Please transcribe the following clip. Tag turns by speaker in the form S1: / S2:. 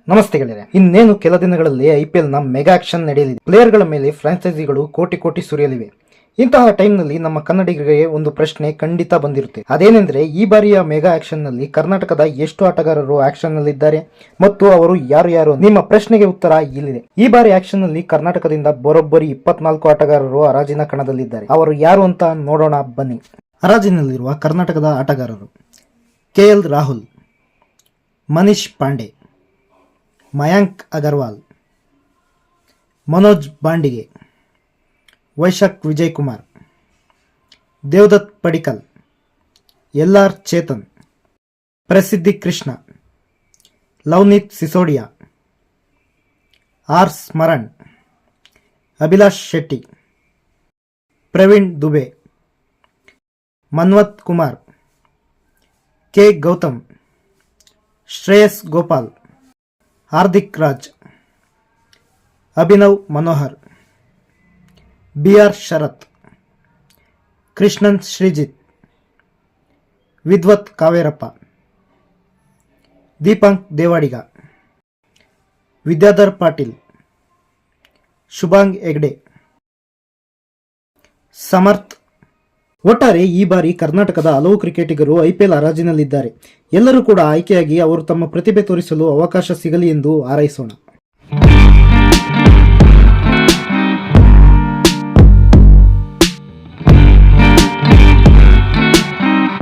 S1: ನಮಸ್ತೆ ಗೆಳೆಯರೆ, ಇನ್ನೇನು ಕೆಲ ದಿನಗಳಲ್ಲಿ IPL ನ ಮೆಗಾ ಆಕ್ಷನ್ ನಡೆಯಲಿದೆ. ಪ್ಲೇಯರ್ಗಳ ಮೇಲೆ ಫ್ರಾಂಚೈಸಿಗಳು ಕೋಟಿ ಕೋಟಿ ಸುರಿಯಲಿವೆ. ಇಂತಹ ಟೈಮ್ನಲ್ಲಿ ನಮ್ಮ ಕನ್ನಡಿಗರಿಗೆ ಒಂದು ಪ್ರಶ್ನೆ ಖಂಡಿತ ಬಂದಿರುತ್ತೆ. ಅದೇನೆಂದ್ರೆ, ಈ ಬಾರಿಯ ಮೆಗಾ ಆಕ್ಷನ್ ನಲ್ಲಿ ಕರ್ನಾಟಕದ ಎಷ್ಟು ಆಟಗಾರರು ಆಕ್ಷನ್ ನಲ್ಲಿದ್ದಾರೆ ಮತ್ತು ಅವರು ಯಾರು? ನಿಮ್ಮ ಪ್ರಶ್ನೆಗೆ ಉತ್ತರ ಇಲ್ಲಿದೆ. ಈ ಬಾರಿ ಆಕ್ಷನ್ ನಲ್ಲಿ ಕರ್ನಾಟಕದಿಂದ ಬರೋಬ್ಬರಿ 24 ಆಟಗಾರರು ಹರಾಜಿನ ಕಣದಲ್ಲಿದ್ದಾರೆ. ಅವರು ಯಾರು ಅಂತ ನೋಡೋಣ ಬನ್ನಿ. ಹರಾಜಿನಲ್ಲಿರುವ ಕರ್ನಾಟಕದ ಆಟಗಾರರು: KL ರಾಹುಲ್, ಮನೀಶ್ ಪಾಂಡೆ, ಮಯಾಂಕ್ ಅಗರ್ವಾಲ್, ಮನೋಜ್ ಬಾಂಡಿಗೆ, ವೈಶಾಖ್ ವಿಜಯ್ ಕುಮಾರ್, ದೇವದತ್ ಪಡಿಕಲ್, LR ಚೇತನ್, ಪ್ರಸಿದ್ಧಿ Krishna, ಲವ್ನೀತ್ Sisodia, R ಸ್ಮರಣ್, Abhilash Shetty, Praveen Dubey, ಮನ್ವತ್ Kumar, K Gautam, Shreyas Gopal, Hardik Raj, Abhinav Manohar, BR ಶರತ್, ಕೃಷ್ಣನ್ ಶ್ರೀಜಿತ್, ವಿದ್ವತ್ ಕಾವೇರಪ್ಪ, ದೀಪಾಂಕ್ ದೇವಾಡಿಗ, ವಿದ್ಯಾಧರ್ ಪಾಟೀಲ್, ಶುಭಾಂಗ್ ಹೆಗ್ಡೆ, ಸಮರ್ಥ್. ಒಟ್ಟಾರೆ ಈ ಬಾರಿ ಕರ್ನಾಟಕದ ಹಲವು ಕ್ರಿಕೆಟಿಗರು IPL ಹರಾಜಿನಲ್ಲಿದ್ದಾರೆ. ಎಲ್ಲರೂ ಕೂಡ ಆಯ್ಕೆಯಾಗಿ ಅವರು ತಮ್ಮ ಪ್ರತಿಭೆ ತೋರಿಸಲು ಅವಕಾಶ ಸಿಗಲಿ ಎಂದು ಹಾರೈಸೋಣ.